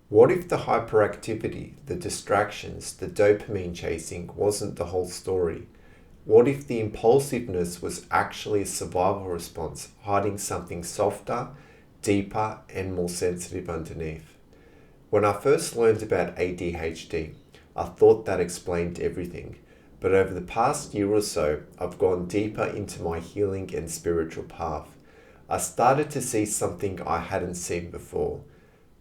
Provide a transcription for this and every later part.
What if the hyperactivity, the distractions, the dopamine chasing wasn't the whole story? What if the impulsiveness was actually a survival response, hiding something softer, deeper, and more sensitive underneath? When I first learned about ADHD, I thought that explained everything. But over the past year or so, I've gone deeper into my healing and spiritual path. I started to see something I hadn't seen before.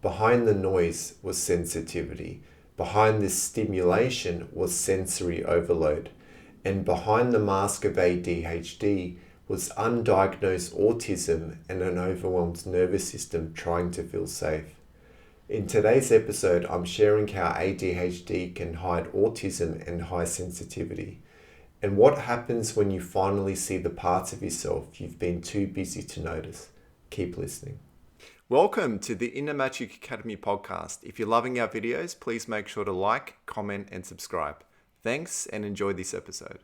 Behind the noise was sensitivity. Behind this stimulation was sensory overload. And behind the mask of ADHD was undiagnosed autism and an overwhelmed nervous system trying to feel safe. In today's episode, I'm sharing how ADHD can hide autism and high sensitivity, and what happens when you finally see the parts of yourself you've been too busy to notice. Keep listening. Welcome to the Inner Magic Academy podcast. If you're loving our videos, please make sure to like, comment, and subscribe. Thanks, and enjoy this episode.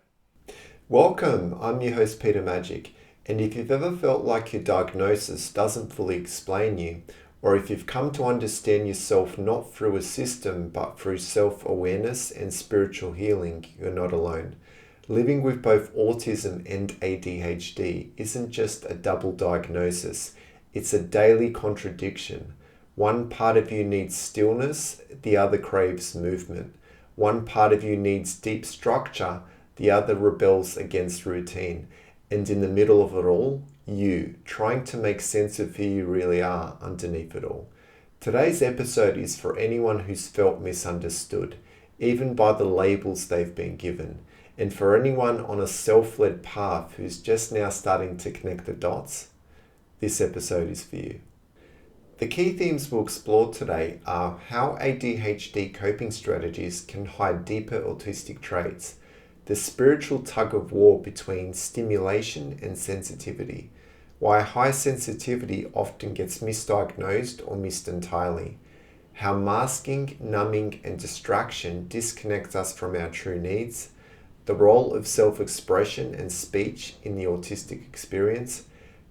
Welcome, I'm your host Peter Magic, and if you've ever felt like your diagnosis doesn't fully explain you, or if you've come to understand yourself not through a system but through self-awareness and spiritual healing, you're not alone. Living with both autism and ADHD isn't just a double diagnosis, it's a daily contradiction. One part of you needs stillness, the other craves movement. One part of you needs deep structure, the other rebels against routine. And in the middle of it all, you, trying to make sense of who you really are underneath it all. Today's episode is for anyone who's felt misunderstood, even by the labels they've been given, and for anyone on a self-led path who's just now starting to connect the dots. This episode is for you. The key themes we'll explore today are how ADHD coping strategies can hide deeper autistic traits, the spiritual tug-of-war between stimulation and sensitivity, why high sensitivity often gets misdiagnosed or missed entirely, how masking, numbing, and distraction disconnect us from our true needs, the role of self-expression and speech in the autistic experience,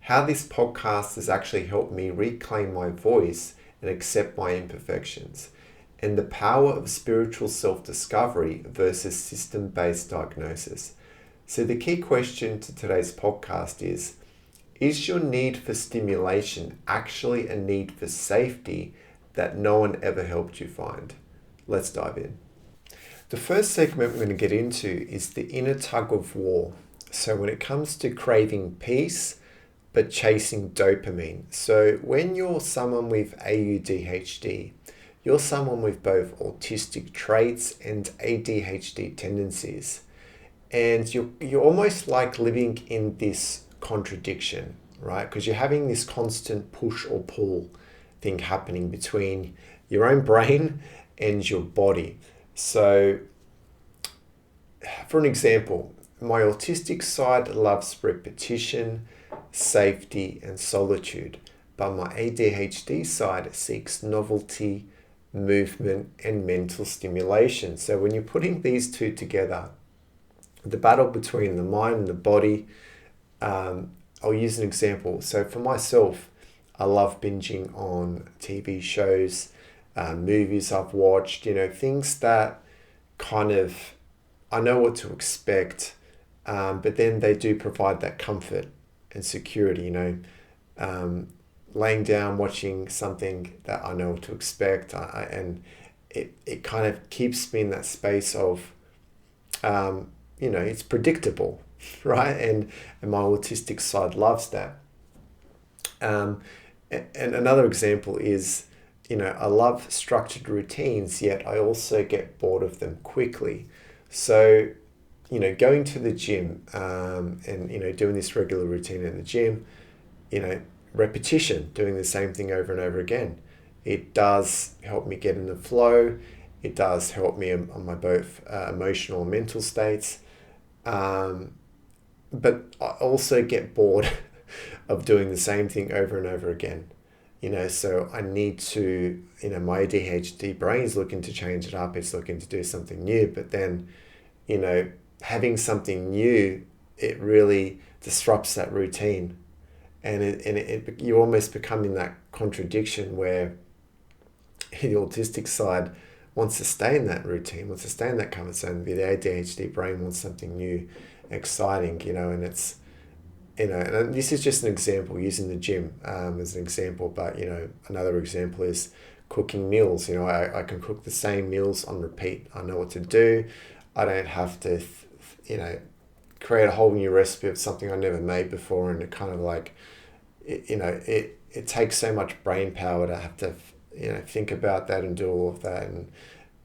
how this podcast has actually helped me reclaim my voice and accept my imperfections, and the power of spiritual self-discovery versus system-based diagnosis. So the key question to today's podcast is your need for stimulation actually a need for safety that no one ever helped you find? Let's dive in. The first segment we're going to get into is the inner tug-of-war. So when it comes to craving peace, but chasing dopamine. So when you're someone with ADHD, you're someone with both autistic traits and ADHD tendencies. And you're almost like living in this contradiction, right? Because you're having this constant push or pull thing happening between your own brain and your body. So, for an example, my autistic side loves repetition, safety, and solitude. But my ADHD side seeks novelty, movement, and mental stimulation. So when you're putting these two together, the battle between the mind and the body, I'll use an example. So for myself, I love binging on TV shows, movies I've watched, things that kind of, I know what to expect, but then they do provide that comfort and security, laying down, watching something that I know what to expect, and it kind of keeps me in that space of, it's predictable, right? And my autistic side loves that. And another example is, I love structured routines, yet I also get bored of them quickly. So, going to the gym and, doing this regular routine in the gym, repetition, doing the same thing over and over again. It does help me get in the flow. It does help me on my both emotional and mental states. But I also get bored of doing the same thing over and over again. So I need to, my ADHD brain's looking to change it up. It's looking to do something new. But then, having something new, it really disrupts that routine. And you almost become in that contradiction where the autistic side wants to stay in that routine, wants to stay in that comfort zone. The ADHD brain wants something new, exciting, and it's, and this is just an example, using the gym as an example, but, another example is cooking meals. I can cook the same meals on repeat. I know what to do. I don't have to, create a whole new recipe of something I never made before, and it kind of like, it takes so much brain power to have to, think about that and do all of that,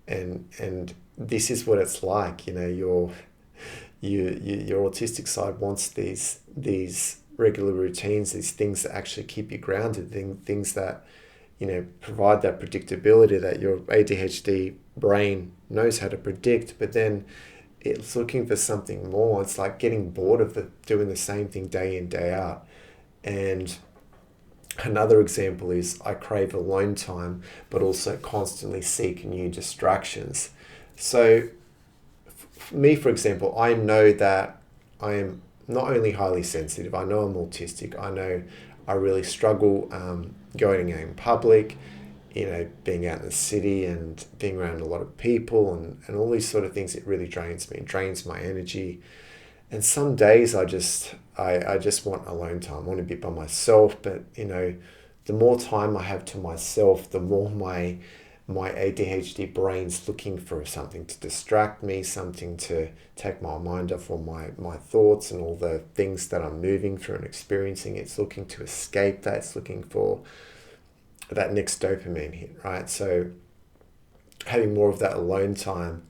and this is what it's like. Your autistic side wants these regular routines, these things that actually keep you grounded, things that provide that predictability that your ADHD brain knows how to predict, but then it's looking for something more. It's like getting bored of doing the same thing day in, day out. And another example is I crave alone time, but also constantly seek new distractions. So for me, for example, I know that I am not only highly sensitive, I know I'm autistic, I know I really struggle going out in public, being out in the city and being around a lot of people and all these sort of things. It really drains me, it drains my energy. And some days I just want alone time. I want to be by myself, but the more time I have to myself, the more my ADHD brain's looking for something to distract me, something to take my mind off all my thoughts and all the things that I'm moving through and experiencing. It's looking to escape that. It's looking for that next dopamine hit, right? So having more of that alone time,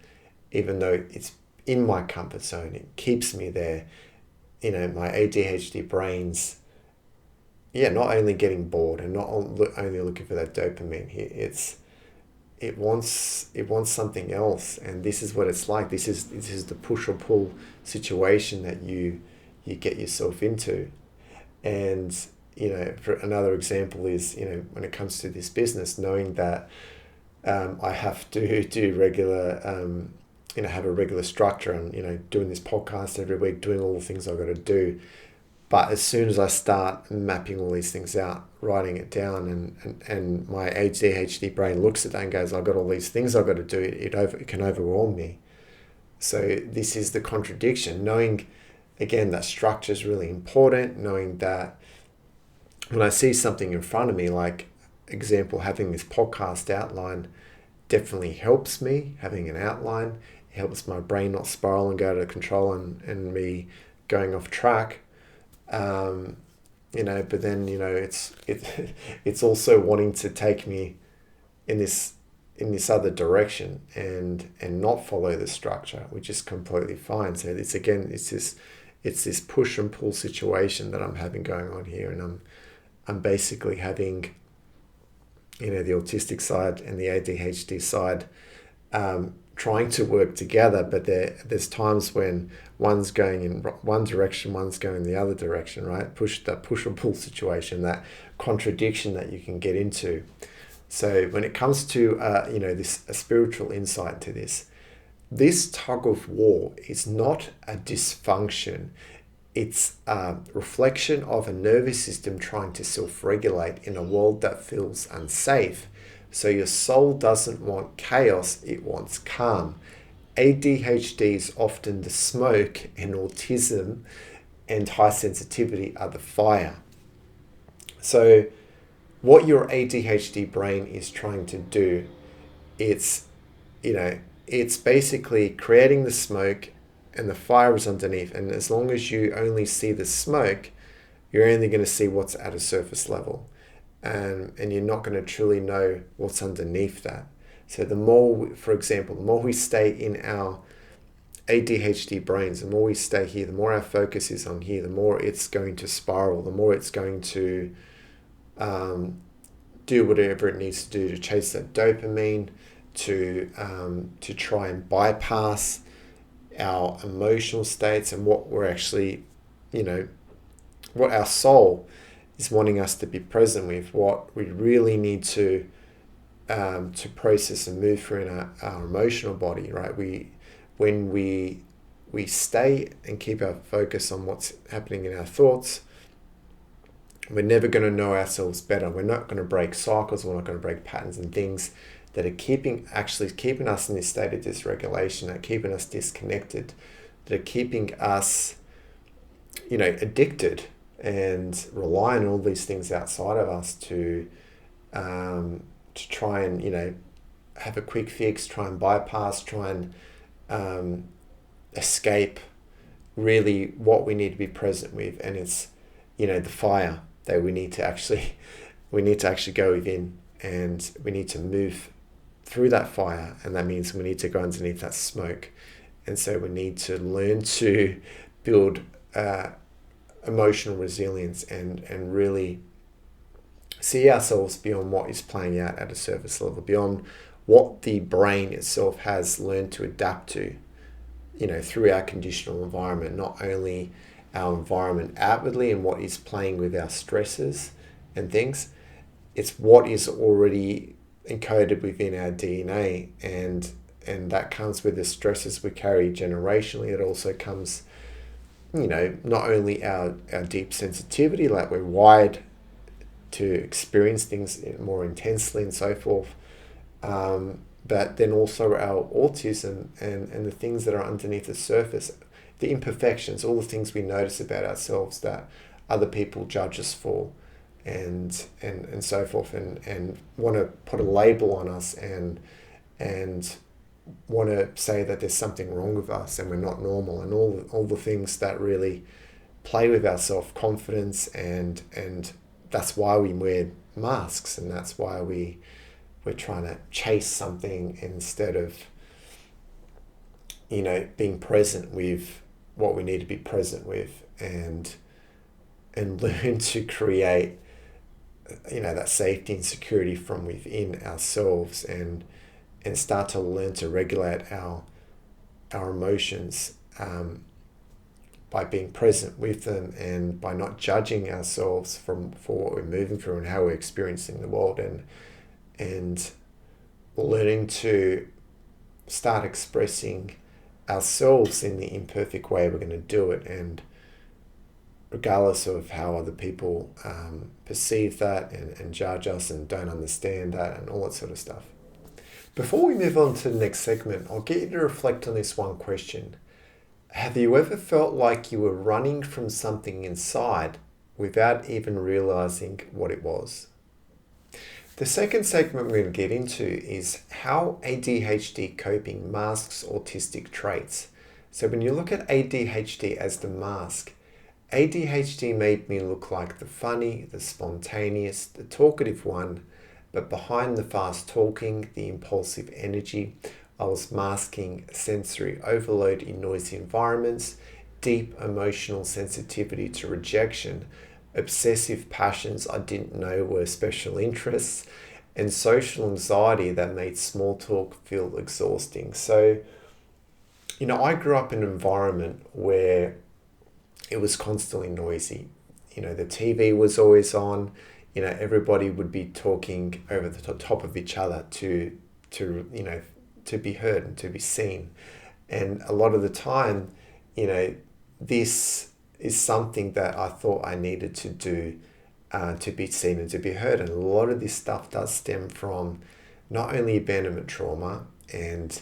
even though it's in my comfort zone, it keeps me there. My ADHD brain's not only getting bored and not only looking for that dopamine hit, it wants something else. And this is what it's like. This is the push or pull situation that you get yourself into. And for another example is, when it comes to this business, knowing that I have to do regular, have a regular structure and, doing this podcast every week, doing all the things I've got to do. But as soon as I start mapping all these things out, writing it down, and my ADHD brain looks at that and goes, I've got all these things I've got to do, it can overwhelm me. So this is the contradiction. Knowing, again, that structure is really important, knowing that when I see something in front of me, like example, having this podcast outline definitely helps me. Having an outline helps my brain not spiral and go out of control and me going off track. But then, it's also wanting to take me in this other direction and not follow the structure, which is completely fine. So it's this push and pull situation that I'm having going on here, and I'm basically having, the autistic side and the ADHD side trying to work together, but there's times when one's going in one direction, one's going in the other direction, right? That push or pull situation, that contradiction that you can get into. So when it comes to a spiritual insight to this tug-of-war is not a dysfunction. It's a reflection of a nervous system trying to self-regulate in a world that feels unsafe. So your soul doesn't want chaos, it wants calm. ADHD is often the smoke, and autism and high sensitivity are the fire. So what your ADHD brain is trying to do, it's basically creating the smoke and the fire is underneath. And as long as you only see the smoke, you're only going to see what's at a surface level. And you're not going to truly know what's underneath that. So the more, for example, the more we stay in our ADHD brains, the more we stay here, the more our focus is on here, the more it's going to spiral, the more it's going to do whatever it needs to do to chase that dopamine, to try and bypass our emotional states and what we're actually, what our soul is wanting us to be present with, what we really need to process and move through in our emotional body, right? When we stay and keep our focus on what's happening in our thoughts, We're never going to know ourselves better. We're not going to break cycles. We're not going to break patterns and things that are keeping us in this state of dysregulation, that are keeping us disconnected, that are keeping us, addicted and rely on all these things outside of us to try and, have a quick fix, try and bypass, try and escape really what we need to be present with. And it's, the fire that we need to actually go within, and we need to move through that fire. And that means we need to go underneath that smoke. And so we need to learn to build emotional resilience and really see ourselves beyond what is playing out at a surface level, beyond what the brain itself has learned to adapt to, through our conditional environment, not only our environment outwardly and what is playing with our stresses and things. It's what is already encoded within our DNA, and that comes with the stresses we carry generationally. It also comes, not only our deep sensitivity, like we're wired to experience things more intensely and so forth, but then also our autism and the things that are underneath the surface, the imperfections, all the things we notice about ourselves that other people judge us for, and so forth, and want to put a label on us and want to say that there's something wrong with us and we're not normal, and all the things that really play with our self-confidence, and that's why we wear masks, and that's why we're trying to chase something instead of being present with what we need to be present with, and learn to create that safety and security from within ourselves, and start to learn to regulate our emotions by being present with them, and by not judging ourselves for what we're moving through and how we're experiencing the world, and learning to start expressing ourselves in the imperfect way we're going to do it, and regardless of how other people perceive that and judge us and don't understand that and all that sort of stuff. Before we move on to the next segment, I'll get you to reflect on this one question. Have you ever felt like you were running from something inside without even realizing what it was? The second segment we're going to get into is how ADHD coping masks autistic traits. So when you look at ADHD as the mask, ADHD made me look like the funny, the spontaneous, the talkative one, but behind the fast talking, the impulsive energy, I was masking sensory overload in noisy environments, deep emotional sensitivity to rejection, obsessive passions I didn't know were special interests, and social anxiety that made small talk feel exhausting. So, I grew up in an environment where it was constantly noisy. The TV was always on. Everybody would be talking over the top of each other to be heard and to be seen. And a lot of the time, this is something that I thought I needed to do to be seen and to be heard. And a lot of this stuff does stem from not only abandonment trauma, and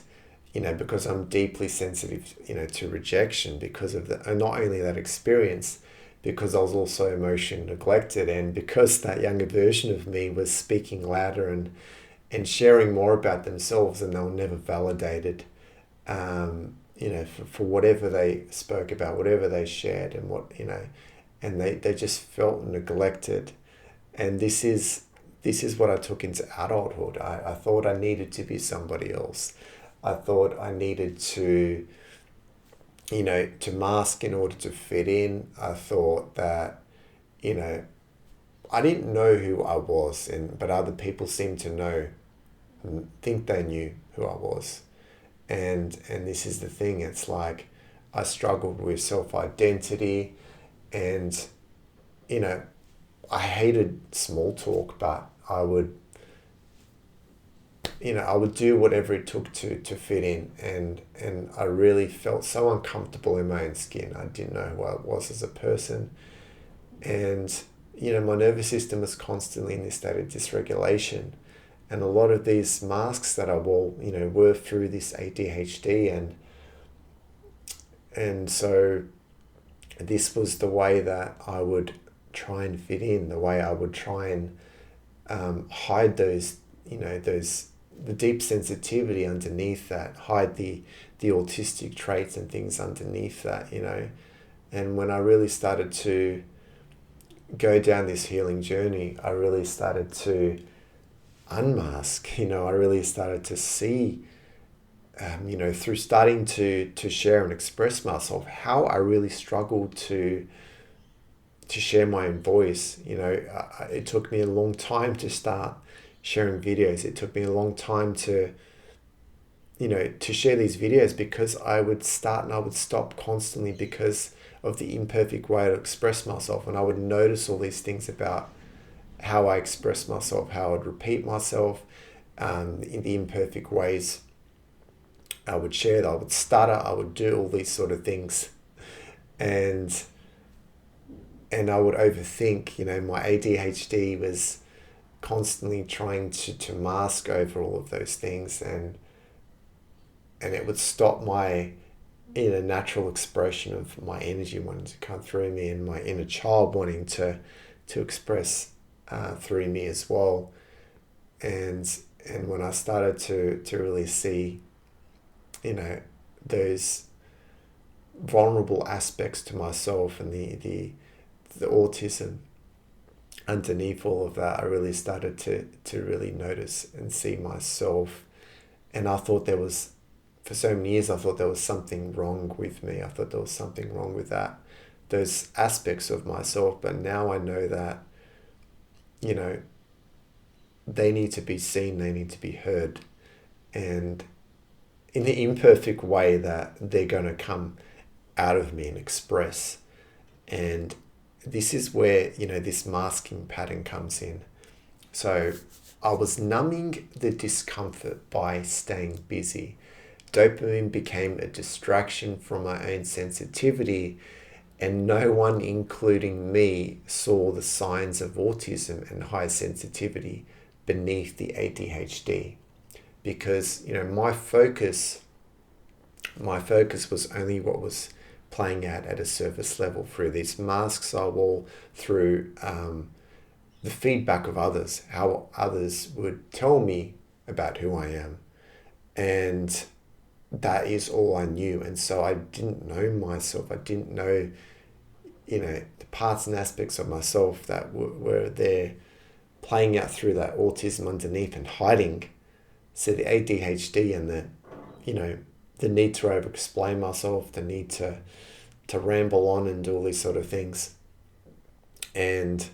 because I'm deeply sensitive to rejection because of and not only that experience, because I was also emotionally neglected, and because that younger version of me was speaking louder and sharing more about themselves, and they were never validated for whatever they spoke about, whatever they shared, and and they just felt neglected. And this is what I took into adulthood. I thought I needed to be somebody else. I thought I needed to mask in order to fit in. I thought that, I didn't know who I was, but other people seemed to know and think they knew who I was. And this is the thing, it's like I struggled with self-identity, and I hated small talk, but I would do whatever it took to fit in, and I really felt so uncomfortable in my own skin. I didn't know who I was as a person, and my nervous system was constantly in this state of dysregulation. And a lot of these masks that I wore, were through this ADHD. And so this was the way that I would try and fit in, the way I would try and hide those, the deep sensitivity underneath that, hide the autistic traits and things underneath that, And when I really started to go down this healing journey, I really started to unmask, I really started to see, through starting to share and express myself, how I really struggled to share my own voice. It took me a long time to start sharing videos. It took me a long time to share these videos, because I would start and I would stop constantly because of the imperfect way to express myself. And I would notice all these things about how I express myself, how I would repeat myself, in the imperfect ways I would share it. I would stutter, I would do all these sort of things. And I would overthink. My ADHD was constantly trying to mask over all of those things, and it would stop my natural expression of my energy wanting to come through me, and my inner child wanting to express through me as well. And when I started to really see, those vulnerable aspects to myself, and the autism underneath all of that, I really started to really notice and see myself. And I thought for so many years, I thought there was something wrong with me. I thought there was something wrong with those aspects of myself. But now I know that, they need to be seen, they need to be heard. And in the imperfect way that they're going to come out of me and express. And this is where, this masking pattern comes in. So I was numbing the discomfort by staying busy. Dopamine became a distraction from my own sensitivity, and no one, including me, saw the signs of autism and high sensitivity beneath the ADHD. Because, my focus was only what was playing out at a surface level through these masks I wore, through the feedback of others, how others would tell me about who I am. And that is all I knew. And so I didn't know myself. I didn't know, the parts and aspects of myself that were there playing out through that autism underneath and hiding. So the ADHD and the need to over-explain myself, the need to ramble on and do all these sort of things. And,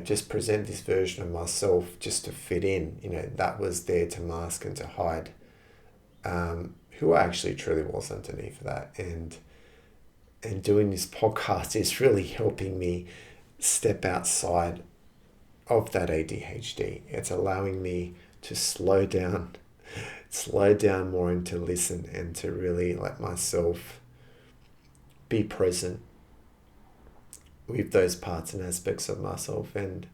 just present this version of myself just to fit in, that was there to mask and to hide who I actually truly was underneath that. And doing this podcast is really helping me step outside of that ADHD. It's allowing me to slow down more, and to listen, and to really let myself be present with those parts and aspects of myself, and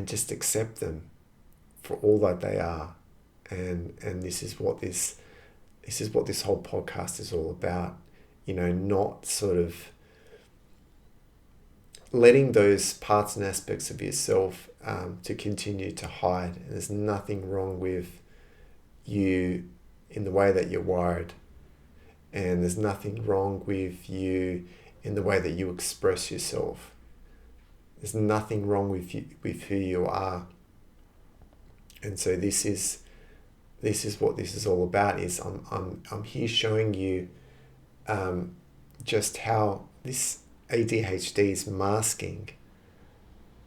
just accept them for all that they are. And this is what this whole podcast is all about. Not sort of letting those parts and aspects of yourself to continue to hide. And there's nothing wrong with you in the way that you're wired, and there's nothing wrong with you in the way that you express yourself. There's nothing wrong with you, with who you are. And so this is what this is all about. Is I'm here showing you just how this ADHD is masking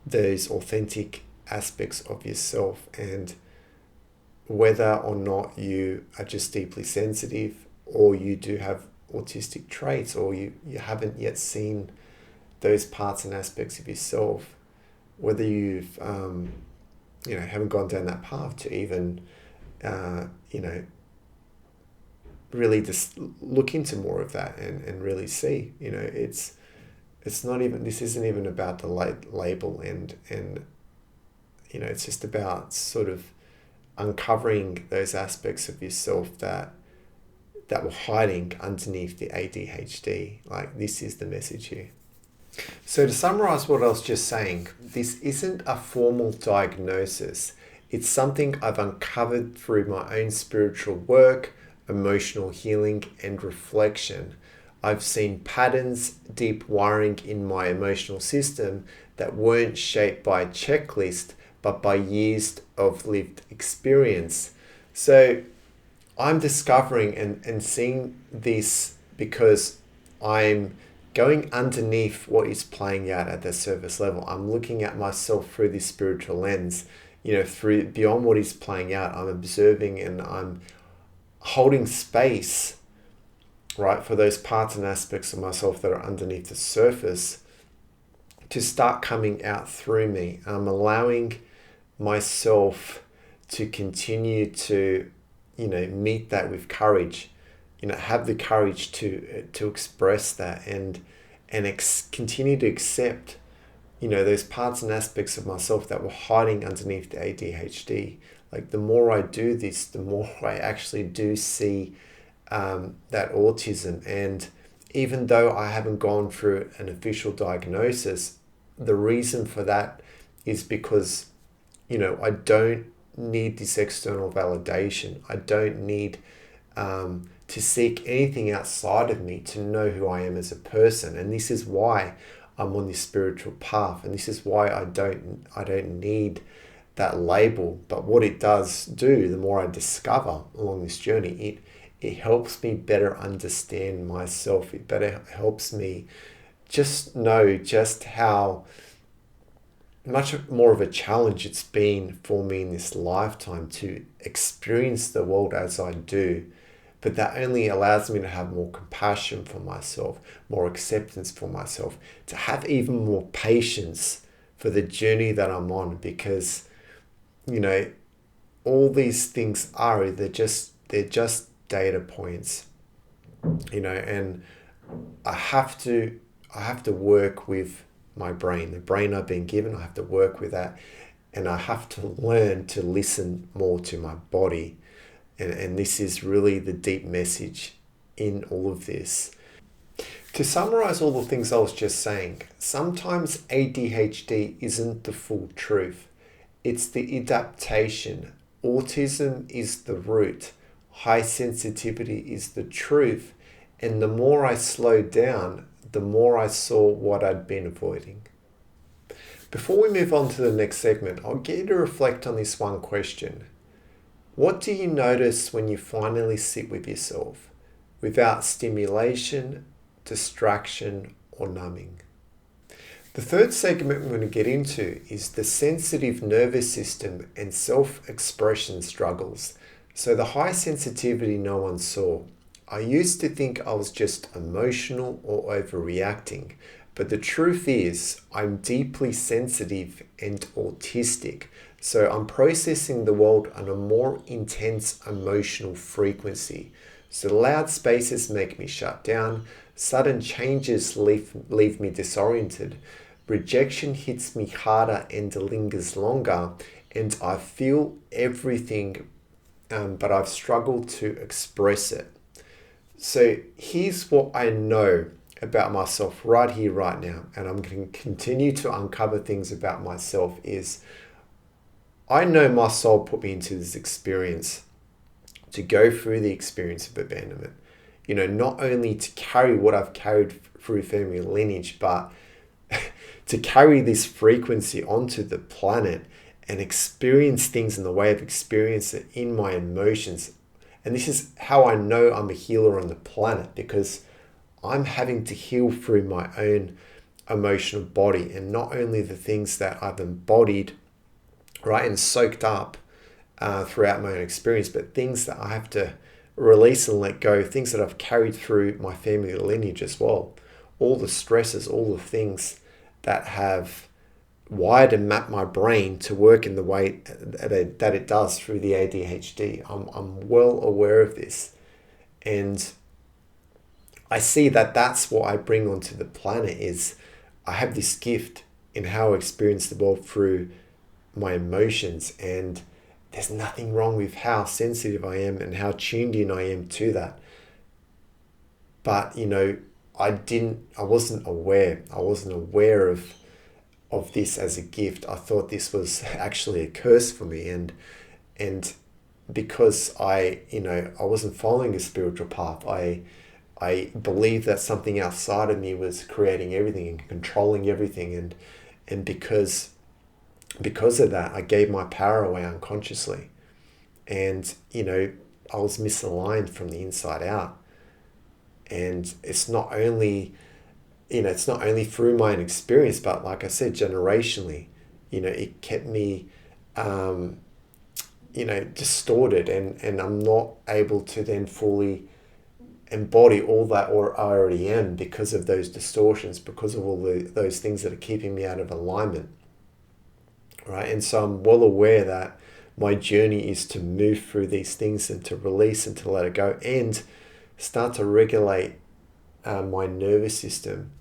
those authentic aspects of yourself, and whether or not you are just deeply sensitive, or you do have autistic traits, or you haven't yet seen those parts and aspects of yourself, whether you've haven't gone down that path to even really just look into more of that, and really see, it's this isn't even about the label, and it's just about sort of uncovering those aspects of yourself that were hiding underneath the ADHD. Like, this is the message here. So to summarize what I was just saying, this isn't a formal diagnosis. It's something I've uncovered through my own spiritual work, emotional healing, and reflection. I've seen patterns, deep wiring in my emotional system that weren't shaped by a checklist, but by years of lived experience. So I'm discovering and seeing this because I'm going underneath what is playing out at the surface level. I'm looking at myself through this spiritual lens, through beyond what is playing out. I'm observing and I'm holding space, right, for those parts and aspects of myself that are underneath the surface to start coming out through me. I'm allowing myself to continue to, meet that with courage, have the courage to express that and continue to accept, those parts and aspects of myself that were hiding underneath the ADHD. Like, the more I do this, the more I actually do see that autism. And even though I haven't gone through an official diagnosis, the reason for that is because, I don't need this external validation. I don't need to seek anything outside of me to know who I am as a person. And this is why I'm on this spiritual path. And this is why I don't need that label. But what it does do, the more I discover along this journey, it helps me better understand myself. It better helps me just know just how much more of a challenge it's been for me in this lifetime to experience the world as I do. But that only allows me to have more compassion for myself, more acceptance for myself, to have even more patience for the journey that I'm on, because, all these things they're just data points, and I have to work with my brain, the brain I've been given. I have to work with that, and I have to learn to listen more to my body. And this is really the deep message in all of this. To summarize all the things I was just saying, sometimes ADHD isn't the full truth. It's the adaptation. Autism is the root. High sensitivity is the truth. And the more I slowed down, the more I saw what I'd been avoiding. Before we move on to the next segment, I'll get you to reflect on this one question. What do you notice when you finally sit with yourself, without stimulation, distraction, or numbing? The third segment we're going to get into is the sensitive nervous system and self-expression struggles. So the high sensitivity no one saw. I used to think I was just emotional or overreacting, but the truth is I'm deeply sensitive and autistic. So I'm processing the world on a more intense emotional frequency. So loud spaces make me shut down. Sudden changes leave me disoriented. Rejection hits me harder and lingers longer. And I feel everything, but I've struggled to express it. So here's what I know about myself right here, right now. And I'm going to continue to uncover things about myself is I know my soul put me into this experience to go through the experience of abandonment. Not only to carry what I've carried through family lineage, but to carry this frequency onto the planet and experience things in the way I've experienced it in my emotions. And this is how I know I'm a healer on the planet, because I'm having to heal through my own emotional body, and not only the things that I've embodied, right, and soaked up throughout my own experience, but things that I have to release and let go, things that I've carried through my family lineage as well. All the stresses, all the things that have wired and mapped my brain to work in the way that it does through the ADHD. I'm well aware of this. And I see that that's what I bring onto the planet is I have this gift in how I experience the world through my emotions, and there's nothing wrong with how sensitive I am and how tuned in I am to that. But, I wasn't aware. I wasn't aware of this as a gift. I thought this was actually a curse for me. And because I wasn't following a spiritual path, I believed that something outside of me was creating everything and controlling everything. And because of that, I gave my power away unconsciously. And, I was misaligned from the inside out. And it's not only through my own experience, but like I said, generationally, it kept me, distorted, and I'm not able to then fully embody all that or I already am because of those distortions, because of all those things that are keeping me out of alignment, right? And so I'm well aware that my journey is to move through these things and to release and to let it go and start to regulate my nervous system,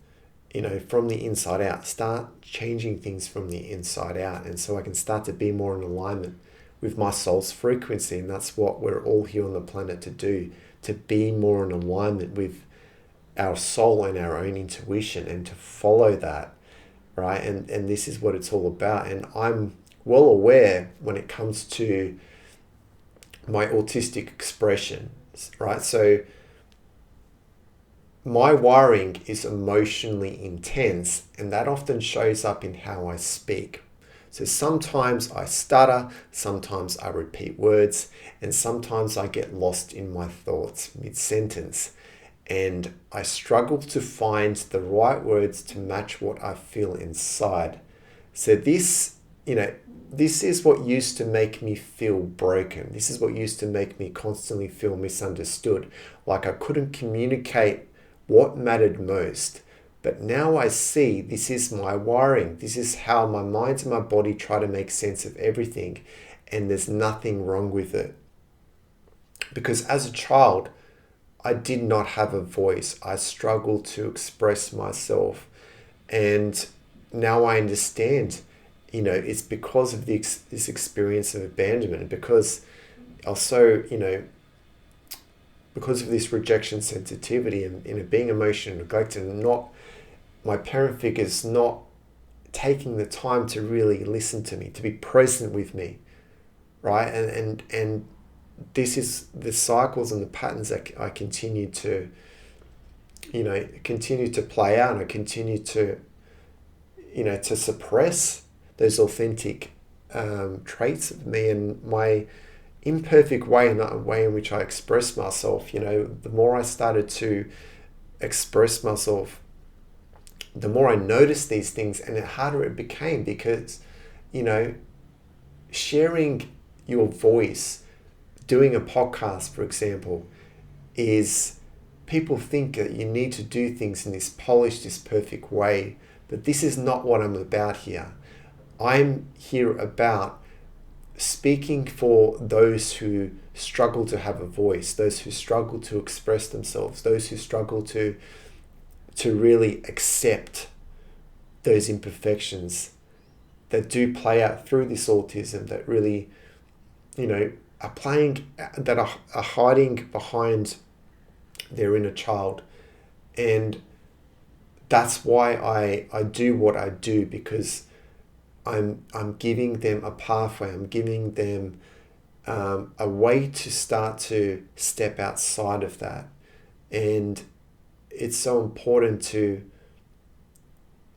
from the inside out. Start changing things from the inside out, and so I can start to be more in alignment with my soul's frequency. And that's what we're all here on the planet to do, to be more in alignment with our soul and our own intuition, and to follow that, right? And this is what it's all about. And I'm well aware when it comes to my autistic expression, right? So my wiring is emotionally intense, and that often shows up in how I speak. So sometimes I stutter, sometimes I repeat words, and sometimes I get lost in my thoughts mid-sentence. And I struggle to find the right words to match what I feel inside. So this is what used to make me feel broken. This is what used to make me constantly feel misunderstood. Like I couldn't communicate what mattered most. But now I see this is my wiring. This is how my mind and my body try to make sense of everything. And there's nothing wrong with it. Because as a child, I did not have a voice. I struggled to express myself. And now I understand, it's because of this experience of abandonment, and because also, because of this rejection sensitivity and being emotionally neglected, and not my parent figures not taking the time to really listen to me, to be present with me, right? And this is the cycles and the patterns that I continue to play out, and I continue to to suppress those authentic traits of me and my imperfect way, and that way in which I express myself. The more I started to express myself, the more I noticed these things, and the harder it became, because sharing your voice, doing a podcast, for example, is people think that you need to do things in this polished, this perfect way, but this is not what I'm about here. I'm here about speaking for those who struggle to have a voice, those who struggle to express themselves, those who struggle to really accept those imperfections that do play out through this autism, that really, are hiding behind their inner child. And that's why I do what I do, because I'm giving them a pathway. I'm giving them a way to start to step outside of that. And it's so important to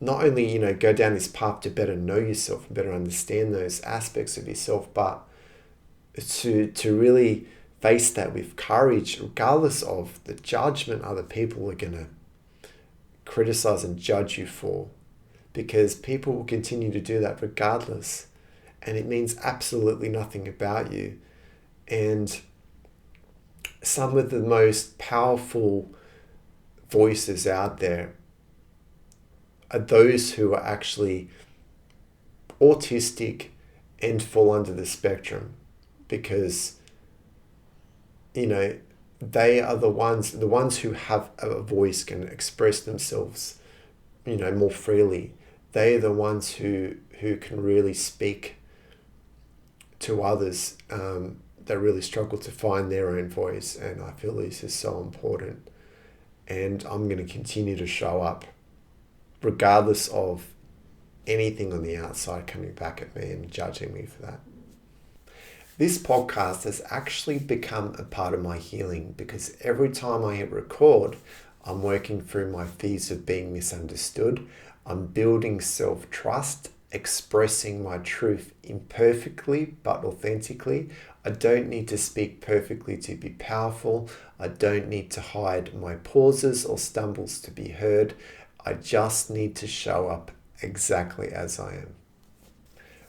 not only, go down this path to better know yourself and better understand those aspects of yourself, but to really face that with courage, regardless of the judgment other people are going to criticize and judge you for, because people will continue to do that regardless, and it means absolutely nothing about you. And some of the most powerful voices out there are those who are actually autistic and fall under the spectrum, because they are the ones who have a voice, can express themselves more freely. They're the ones who can really speak to others that really struggle to find their own voice. And I feel this is so important. And I'm going to continue to show up regardless of anything on the outside coming back at me and judging me for that. This podcast has actually become a part of my healing because every time I hit record, I'm working through my fears of being misunderstood. I'm building self-trust, expressing my truth imperfectly but authentically. I don't need to speak perfectly to be powerful. I don't need to hide my pauses or stumbles to be heard. I just need to show up exactly as I am.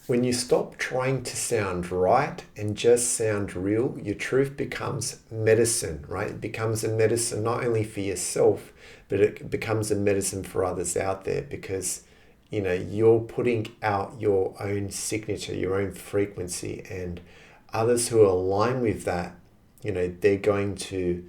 When you stop trying to sound right and just sound real, your truth becomes medicine, right? It becomes a medicine not only for yourself, but it becomes a medicine for others out there because, you're putting out your own signature, your own frequency, and others who align with that, they're going to,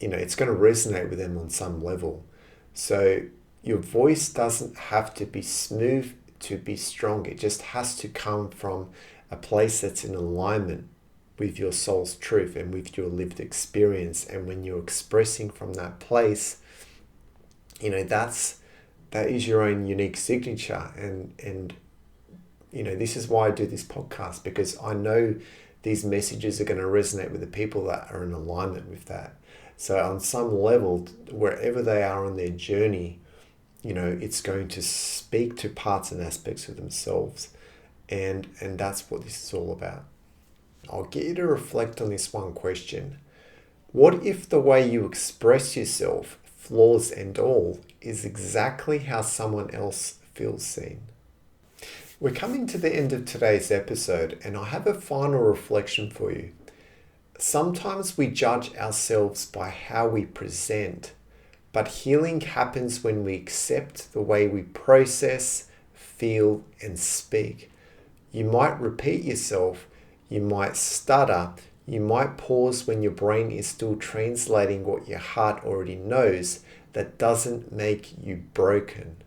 it's going to resonate with them on some level. So your voice doesn't have to be smooth to be strong. It just has to come from a place that's in alignment with your soul's truth and with your lived experience. And when you're expressing from that place, that is your own unique signature. And this is why I do this podcast, because I know these messages are going to resonate with the people that are in alignment with that. So on some level, wherever they are on their journey, it's going to speak to parts and aspects of themselves. And that's what this is all about. I'll get you to reflect on this one question. What if the way you express yourself, flaws and all, is exactly how someone else feels seen? We're coming to the end of today's episode, and I have a final reflection for you. Sometimes we judge ourselves by how we present, but healing happens when we accept the way we process, feel, and speak. You might repeat yourself, you might stutter, you might pause when your brain is still translating what your heart already knows. That doesn't make you broken.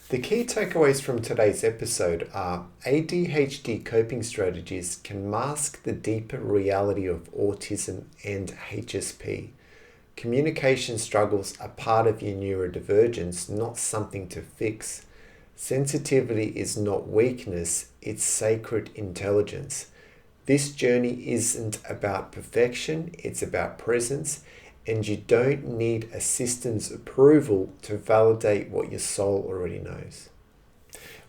The key takeaways from today's episode are ADHD coping strategies can mask the deeper reality of autism and HSP. Communication struggles are part of your neurodivergence, not something to fix. Sensitivity is not weakness, it's sacred intelligence. This journey isn't about perfection, it's about presence, and you don't need a system's approval to validate what your soul already knows.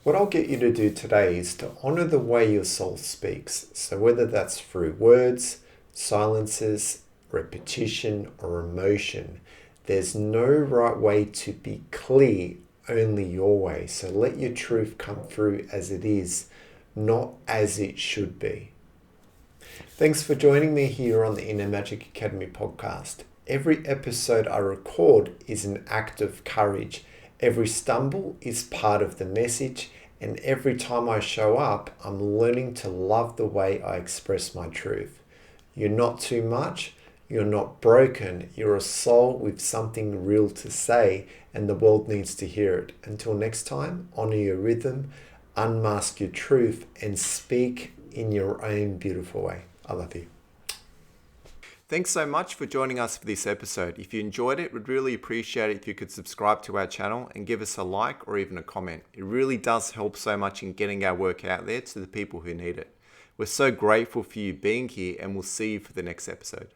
What I'll get you to do today is to honor the way your soul speaks. So whether that's through words, silences, repetition, or emotion, there's no right way to be clear, only your way. So let your truth come through as it is, not as it should be. Thanks for joining me here on the Inner Magic Academy podcast. Every episode I record is an act of courage. Every stumble is part of the message, and every time I show up, I'm learning to love the way I express my truth. You're not too much, you're not broken, you're a soul with something real to say, and the world needs to hear it. Until next time, honor your rhythm, unmask your truth, and speak in your own beautiful way. I love you. Thanks so much for joining us for this episode. If you enjoyed it, we'd really appreciate it if you could subscribe to our channel and give us a like or even a comment. It really does help so much in getting our work out there to the people who need it. We're so grateful for you being here, and we'll see you for the next episode.